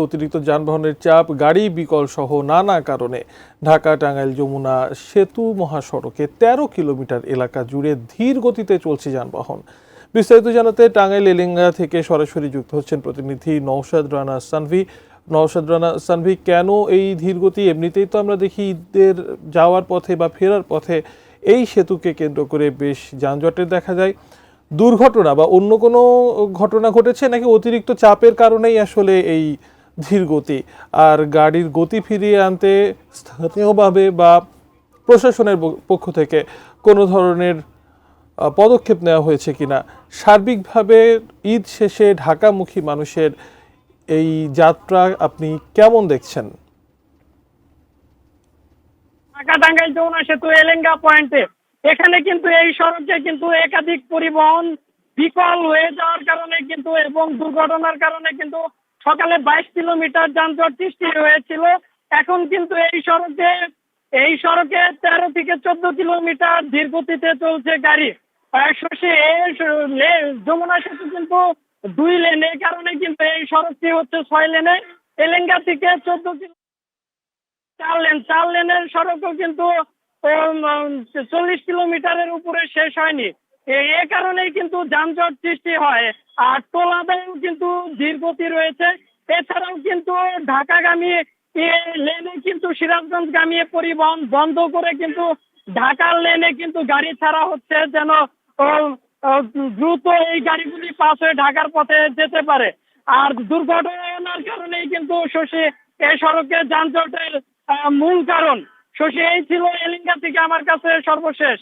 অতিরিক্ত যানবাহনের চাপ, গাড়ি বিকল সহ নানা কারণে ঢাকা টাঙ্গাইল যমুনা সেতু মহাসড়কে ১৩ কিলোমিটার এলাকা জুড়ে ধীর গতিতে চলছে যানবাহন। বিস্তারিত জানাতে টাঙ্গাইল এলেঙ্গা থেকে সরাসরি যুক্ত হচ্ছেন প্রতিনিধি নওশাদ রানা সানভি। নওশাদ রানা সানভি, কেন এই ধীর গতি? এমনিতেই তো আমরা দেখি ঈদের যাওয়ার পথে বা ফেরার পথে এই সেতুকে কেন্দ্র করে বেশ যানজটের দেখা যায়। দুর্ঘটনা বা অন্য কোনো ঘটনা ঘটেছে নাকি অতিরিক্ত চাপের কারণেই আসলে এই ধীর গতি? আর গাড়ির গতি ফিরিয়ে আনতে স্থানীয়ভাবে বা প্রশাসনের পক্ষ থেকে কোনো ধরনের পদক্ষেপ নেওয়া হয়েছে কিনা? সার্বিকভাবে ঈদ শেষে ঢাকামুখী মানুষের এই যাত্রা আপনি কেমন দেখছেন? ঢাকা টাঙ্গাইল যমুনা সেতু এলেঙ্গা পয়েন্টে এখানে কিন্তু এই সড়কে কিন্তু একাধিক পরিবহন বিকল হয়ে যাওয়ার কারণে কিন্তু এবং দুর্ঘটনার কারণে কিন্তু সকালে ২২ কিলোমিটার যানজট সৃষ্টি হয়েছিল। এখন কিন্তু এই সড়কে ১৩ থেকে ১৪ কিলোমিটার ধীর গতিতে চলছে গাড়ি। যমুনা সেতু কিন্তু ২ লেন, এই কারণে কিন্তু এই সড়কটি হচ্ছে ৬ লেনে। এলেঙ্গা থেকে ৪ লেনের সড়কও কিন্তু ৪০ কিলোমিটারের উপরে শেষ হয়নি। এ কারণেই কিন্তু যানজট সৃষ্টি হয়। আর টোলাদায়ও কিন্তু ধীর গতি রয়েছে। এছাড়াও কিন্তু ঢাকাগামী লেনে কিন্তু সিরাজগঞ্জগামী পরিবহন বন্ধ করে কিন্তু ঢাকার লেনে কিন্তু গাড়ি ছাড়া হচ্ছে, যেন দ্রুত এই গাড়িগুলি পাস হয়ে ঢাকার পথে যেতে পারে। আর দুর্ঘটনার কারণেই কিন্তু এই সড়কে যানজটের মূল কারণ। শশী, এই ছিল এলিঙ্গা থেকে আমার কাছে সর্বশেষ।